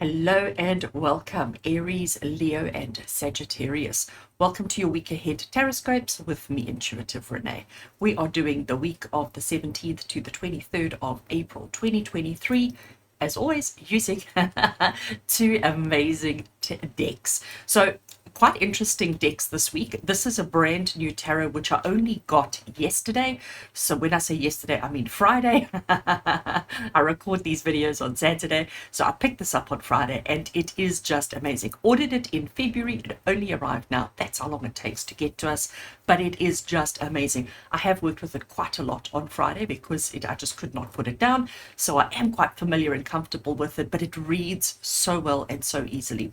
Hello and welcome, Aries, Leo, and Sagittarius. Welcome to your week ahead TarotScopes with me, Intuitive Rene. We are doing the week of the 17th to the 23rd of April 2023. As always, using two amazing decks. So quite interesting decks this week. This is a brand new tarot which I only got yesterday. So when I say yesterday, I mean Friday. I record these videos on Saturday, so I picked this up on Friday and it is just amazing. Ordered it in February, it only arrived now. That's how long it takes to get to us, but it is just amazing. I have worked with it quite a lot on Friday because I just could not put it down, so I am quite familiar and comfortable with it, but it reads so well and so easily.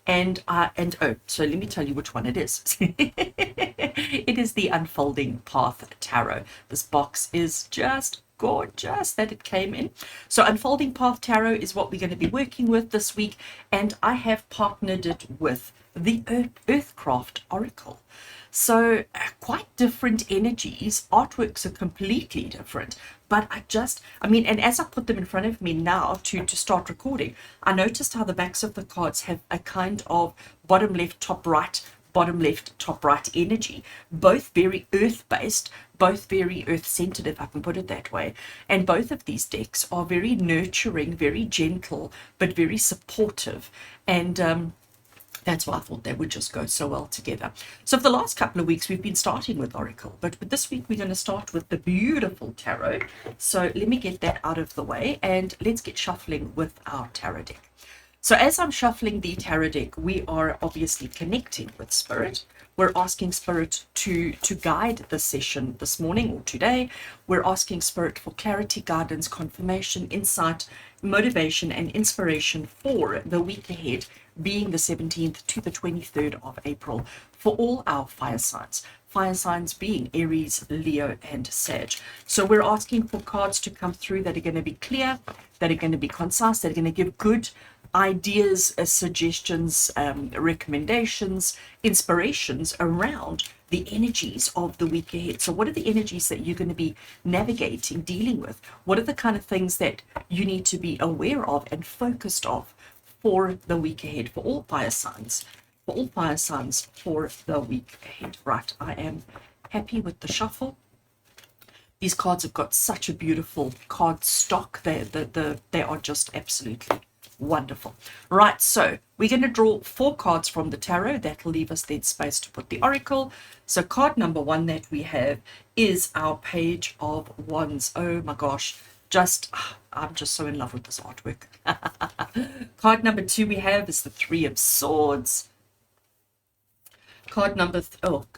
So let me tell you which one it is. It is the Unfolding Path Tarot. This box is just gorgeous that it came in. So Unfolding Path Tarot is what we're going to be working with this week, and I have partnered it with the Earthcraft Oracle. So quite different energies. Artworks are completely different, but and as I put them in front of me now to start recording, I noticed how the backs of the cards have a kind of bottom left, top right, bottom left, top right energy, both very earth-based, both very earth-centered, if I can put it that way. And both of these decks are very nurturing, very gentle, but very supportive. And that's why I thought they would just go so well together. So for the last couple of weeks, we've been starting with Oracle, but this week we're going to start with the beautiful tarot. So let me get that out of the way and let's get shuffling with our tarot deck. So as I'm shuffling the tarot deck, we are obviously connecting with Spirit. We're asking Spirit to guide the session this morning or today. We're asking Spirit for clarity, guidance, confirmation, insight, motivation, and inspiration for the week ahead, being the 17th to the 23rd of April, for all our fire signs. Fire signs being Aries, Leo, and Sag. So we're asking for cards to come through that are going to be clear, that are going to be concise, that are going to give good ideas, suggestions, recommendations, inspirations around the energies of the week ahead. So what are the energies that you're going to be navigating, dealing with? What are the kind of things that you need to be aware of and focused of for the week ahead, for all fire signs, for the week ahead? Right, I am happy with the shuffle. These cards have got such a beautiful card stock. They are just absolutely wonderful. Right, so we're going to draw 4 cards from the tarot. That will leave us then space to put the oracle. So card number 1 that we have is our Page of Wands. Oh my gosh, I'm just so in love with this artwork. Card number 2 we have is the 3 of Swords. Card number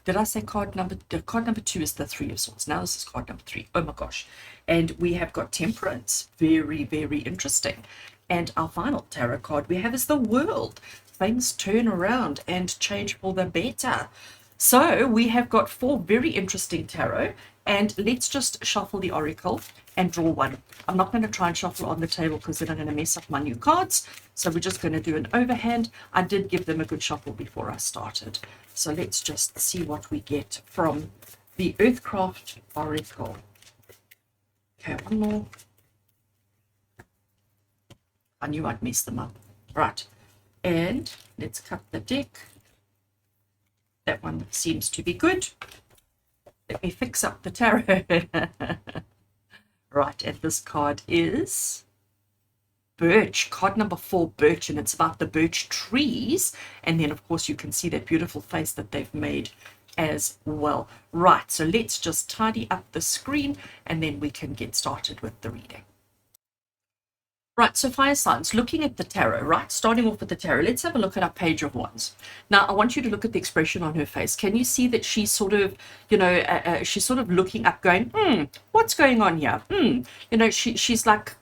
did I say card number 2 is the 3 of Swords. Now this is card number 3. Oh my gosh. And we have got Temperance. Very, very interesting. And our final tarot card we have is the World. Things turn around and change for the better. So we have got 4 very interesting tarot, and let's just shuffle the oracle and draw one. I'm not going to try and shuffle on the table because then I'm going to mess up my new cards. So we're just going to do an overhand. I did give them a good shuffle before I started. So let's just see what we get from the Earthcraft Oracle. Okay, one more. I knew I'd mess them up. Right, and let's cut the deck. That one seems to be good. Let me fix up the tarot. Right, and this card is Birch, card number 4, Birch, and it's about the birch trees. And then, of course, you can see that beautiful face that they've made as well. Right, so let's just tidy up the screen and then we can get started with the reading. Right, so fire signs, looking at the tarot, right, starting off with the tarot, let's have a look at our Page of Wands. Now, I want you to look at the expression on her face. Can you see that she's sort of, she's sort of looking up going, what's going on here? She's like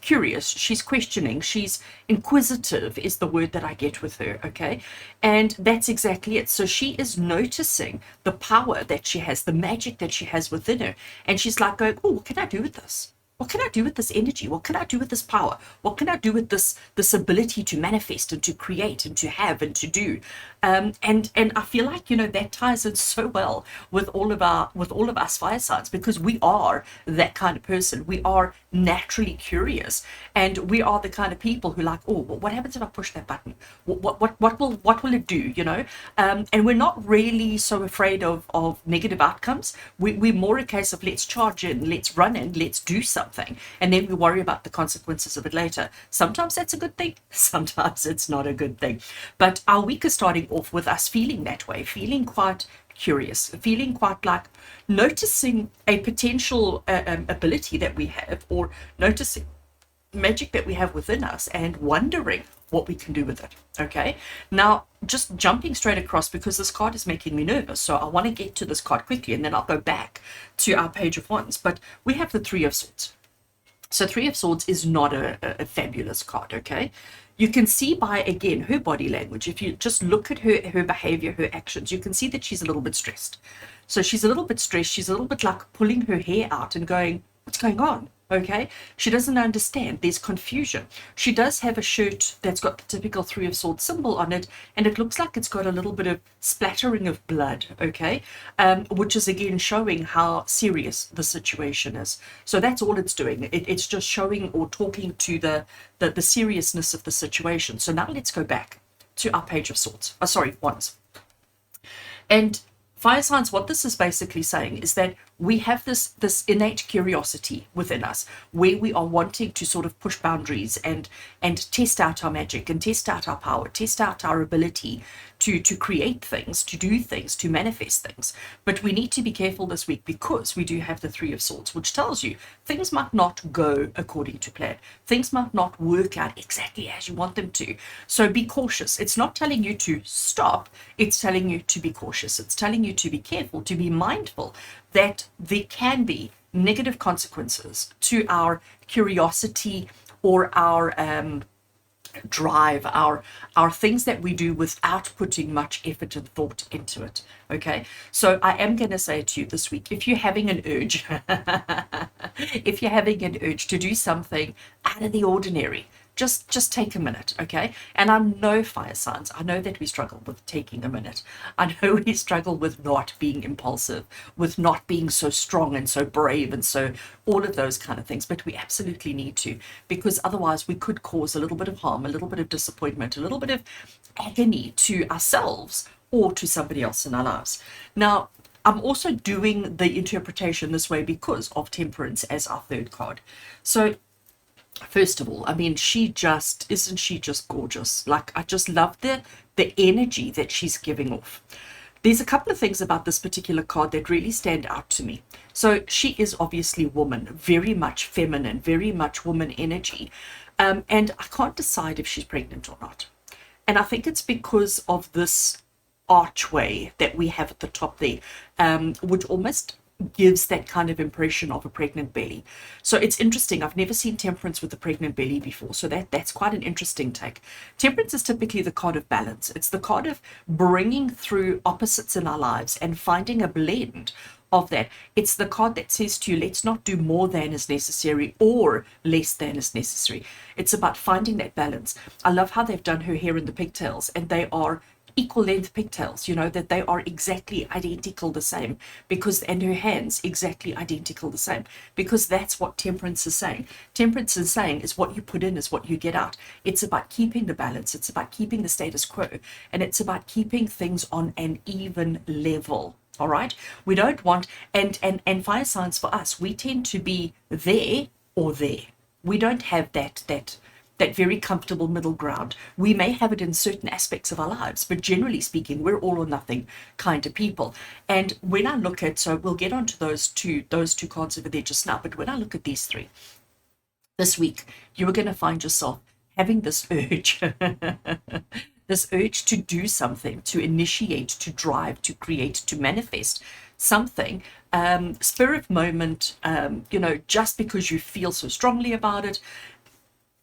curious, she's questioning, she's inquisitive is the word that I get with her, okay? And that's exactly it. So she is noticing the power that she has, the magic that she has within her. And she's like going, oh, what can I do with this? what can I do with this energy? What can I do with this power? What can I do with this ability to manifest and to create and to have and to do? And I feel like, you know, that ties in so well with all of us fire signs, because we are that kind of person. We are naturally curious, and we are the kind of people who like, oh, what happens if I push that button? What will it do? You know, and we're not really so afraid of negative outcomes. We're more a case of let's charge in, let's run in, let's do something, and then we worry about the consequences of it later. Sometimes that's a good thing, sometimes it's not a good thing. But our week is starting off with us feeling that way, feeling quite curious, feeling quite like noticing a potential ability that we have, or noticing magic that we have within us, and wondering what we can do with it. Okay, now just jumping straight across, because this card is making me nervous, so I want to get to this card quickly and then I'll go back to our Page of Wands. But we have the Three of Swords. So Three of Swords is not a fabulous card. Okay, you can see by, again, her body language, if you just look at her behavior, her actions, you can see that she's a little bit stressed. So she's a little bit stressed, she's a little bit like pulling her hair out and going, what's going on? Okay, she doesn't understand. There's confusion. She does have a shirt that's got the typical Three of Swords symbol on it, and it looks like it's got a little bit of splattering of blood, okay, which is again showing how serious the situation is. So that's all it's doing. It's just showing or talking to the seriousness of the situation. So now let's go back to our Page of Swords. Wands. And fire signs, what this is basically saying is that we have this innate curiosity within us, where we are wanting to sort of push boundaries and test out our magic and test out our power, test out our ability to create things, to do things, to manifest things. But we need to be careful this week, because we do have the Three of Swords, which tells you things might not go according to plan. Things might not work out exactly as you want them to. So be cautious. It's not telling you to stop. It's telling you to be cautious. It's telling you to be careful, to be mindful that there can be negative consequences to our curiosity or our drive, our things that we do without putting much effort and thought into it. Okay, so I am going to say to you this week, if you're having an urge if you're having an urge to do something out of the ordinary, just take a minute. Okay, and I know, fire signs, I know that we struggle with taking a minute. I know we struggle with not being impulsive, with not being so strong and so brave and so all of those kind of things, but we absolutely need to, because otherwise we could cause a little bit of harm, a little bit of disappointment, a little bit of agony to ourselves or to somebody else in our lives. Now, I'm also doing the interpretation this way because of Temperance as our third card. So first of all, I mean, isn't she just gorgeous? Like, I just love the energy that she's giving off. There's a couple of things about this particular card that really stand out to me. So she is obviously woman, very much feminine, very much woman energy. And I can't decide if she's pregnant or not. And I think it's because of this archway that we have at the top there, which almost gives that kind of impression of a pregnant belly. So it's interesting. I've never seen Temperance with a pregnant belly before, so that's quite an interesting take. Temperance is typically the card of balance. It's the card of bringing through opposites in our lives and finding a blend of that. It's the card that says to you, let's not do more than is necessary or less than is necessary. It's about finding that balance. I love how they've done her hair in the pigtails, and they are equal length pigtails, you know, that they are exactly identical the same, because, and her hands exactly identical the same, because that's what Temperance is saying. Temperance is saying is what you put in is what you get out. It's about keeping the balance, it's about keeping the status quo, and it's about keeping things on an even level. All right, we don't want, and fire signs, for us, we tend to be there or there. We don't have that very comfortable middle ground. We may have it in certain aspects of our lives, but generally speaking, we're all or nothing kind of people. And when I look at, so we'll get onto those two cards over there just now, but when I look at these three, this week, you are going to find yourself having this urge, this urge to do something, to initiate, to drive, to create, to manifest something, spirit moment, you know, just because you feel so strongly about it,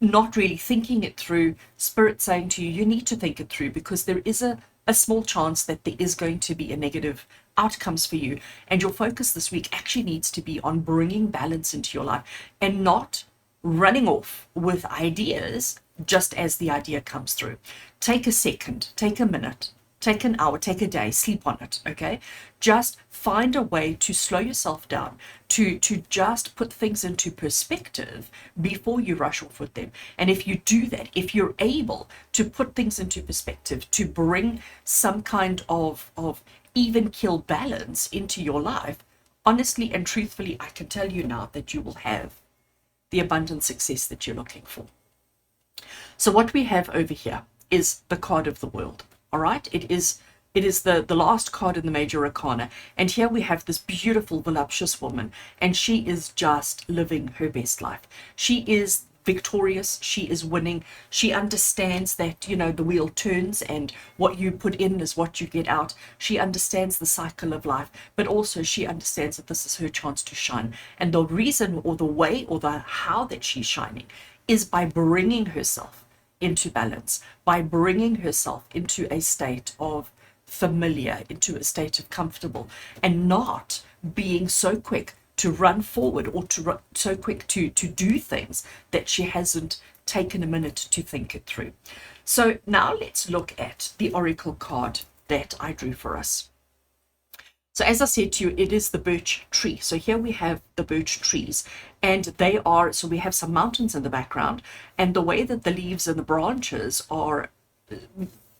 not really thinking it through, spirit saying to you, you need to think it through, because there is a small chance that there is going to be a negative outcomes for you. And your focus this week actually needs to be on bringing balance into your life and not running off with ideas just as the idea comes through. Take a second, take a minute, take an hour, take a day, sleep on it, okay? Just find a way to slow yourself down, to just put things into perspective before you rush off with them. And if you do that, if you're able to put things into perspective, to bring some kind of even kill balance into your life, honestly and truthfully, I can tell you now that you will have the abundant success that you're looking for. So what we have over here is the card of the world. All right, it is the last card in the major arcana, and here we have this beautiful voluptuous woman, and she is just living her best life. She is victorious, she is winning, she understands that, you know, the wheel turns and what you put in is what you get out. She understands the cycle of life, but also she understands that this is her chance to shine, and the reason or the way or the how that she's shining is by bringing herself into balance, by bringing herself into a state of familiar, into a state of comfortable, and not being so quick to run forward or so quick to do things that she hasn't taken a minute to think it through. So now let's look at the oracle card that I drew for us. So as I said to you, it is the birch tree. So here we have the birch trees, and they are, so we have some mountains in the background, and the way that the leaves and the branches are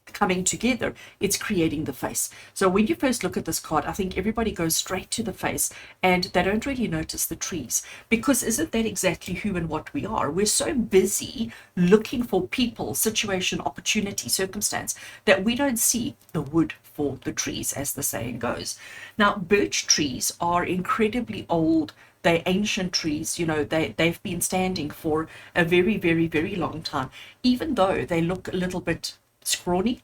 coming together, it's creating the face. So when you first look at this card, I think everybody goes straight to the face and they don't really notice the trees, because isn't that exactly who and what we are? We're so busy looking for people, situation, opportunity, circumstance, that we don't see the wood for the trees, as the saying goes. Now, birch trees are incredibly old. They're ancient trees, you know, they've been standing for a very, very, very long time, even though they look a little bit scrawny,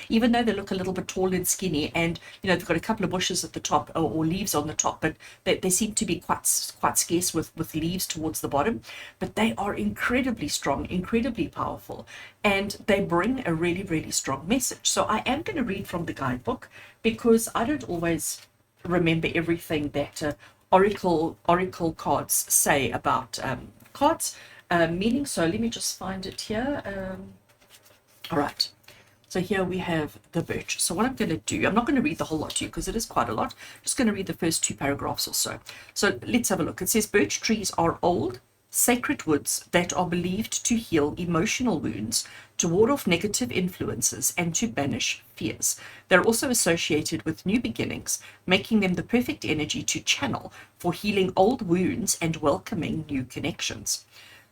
even though they look a little bit tall and skinny, and you know, they've got a couple of bushes at the top, or leaves on the top, but they seem to be quite scarce with leaves towards the bottom. But they are incredibly strong, incredibly powerful, and they bring a really, really strong message. So I am going to read from the guidebook, because I don't always remember everything that oracle cards say about cards meaning. So let me just find it here. All right, so here we have the birch. So what I'm going to do, I'm not going to read the whole lot to you because it is quite a lot. I'm just going to read the first 2 paragraphs or so. So let's have a look. It says, birch trees are old, sacred woods that are believed to heal emotional wounds, to ward off negative influences, and to banish fears. They're also associated with new beginnings, making them the perfect energy to channel for healing old wounds and welcoming new connections.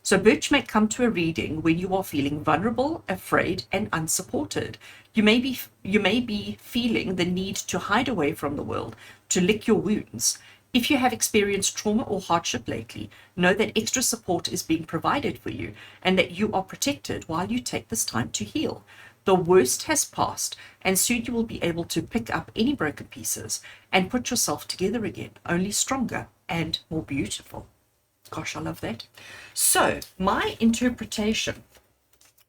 So birch may come to a reading when you are feeling vulnerable, afraid, and unsupported. You may be feeling the need to hide away from the world, to lick your wounds. If you have experienced trauma or hardship lately, know that extra support is being provided for you, and that you are protected while you take this time to heal. The worst has passed, and soon you will be able to pick up any broken pieces and put yourself together again, only stronger and more beautiful. Gosh, I love that. So my interpretation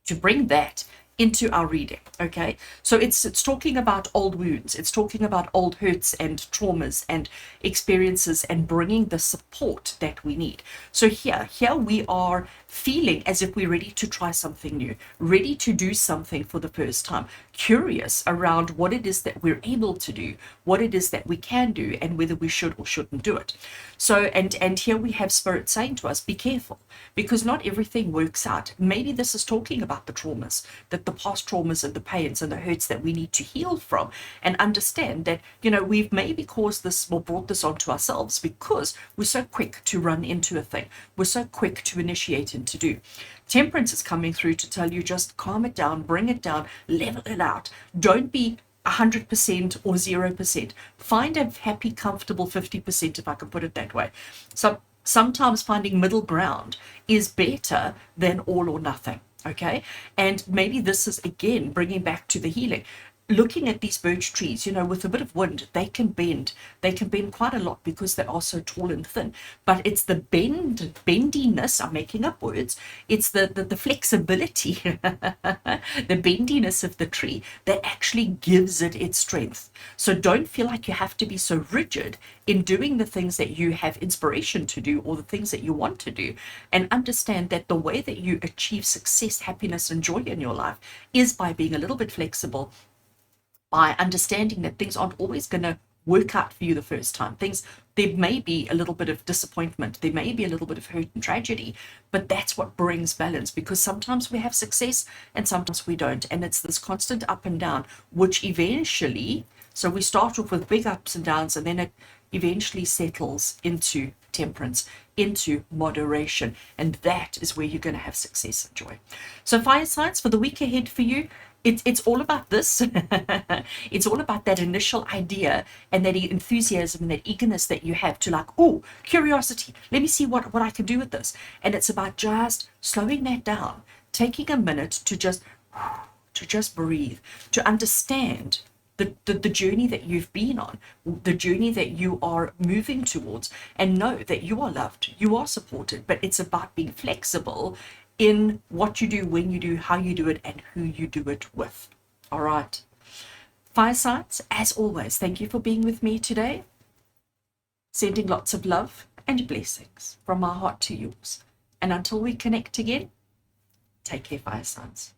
to bring that into our reading, okay, so it's talking about old wounds, it's talking about old hurts and traumas and experiences, and bringing the support that we need. So here we are feeling as if we're ready to try something new, ready to do something for the first time, curious around what it is that we're able to do, what it is that we can do, and whether we should or shouldn't do it. So and here we have Spirit saying to us, be careful, because not everything works out. Maybe this is talking about the traumas, that the past traumas and the pains and the hurts that we need to heal from, and understand that, you know, we've maybe caused this or brought this onto ourselves because we're so quick to run into a thing, we're so quick to initiate and to do. Temperance is coming through to tell you, just calm it down, bring it down, level it out. Don't be 100% or 0%. Find a happy, comfortable 50%, if I can put it that way. So sometimes finding middle ground is better than all or nothing. Okay, and maybe this is again bringing back to the healing. looking at these birch trees, with a bit of wind, they can bend. They can bend quite a lot because they are so tall and thin. But it's the bendiness, I'm making up words, it's the flexibility, the bendiness of the tree that actually gives it its strength. So don't feel like you have to be so rigid in doing the things that you have inspiration to do or the things that you want to do. And understand that the way that you achieve success, happiness, and joy in your life is by being a little bit flexible, by understanding that things aren't always going to work out for you the first time. There may be a little bit of disappointment, there may be a little bit of hurt and tragedy, but that's what brings balance, because sometimes we have success and sometimes we don't. And it's this constant up and down, which eventually, so we start off with big ups and downs, and then it eventually settles into temperance, into moderation. And that is where you're going to have success and joy. So fire signs for the week ahead for you, it's all about this. It's all about that initial idea and that enthusiasm and that eagerness that you have to, like, oh, curiosity, let me see what I can do with this. And it's about just slowing that down, taking a minute to just breathe, to understand the journey that you've been on, the journey that you are moving towards, and know that you are loved, you are supported. But it's about being flexible in what you do, when you do, how you do it, and who you do it with. All right. Fire signs, as always, thank you for being with me today. Sending lots of love and blessings from my heart to yours. And until we connect again, take care, fire signs.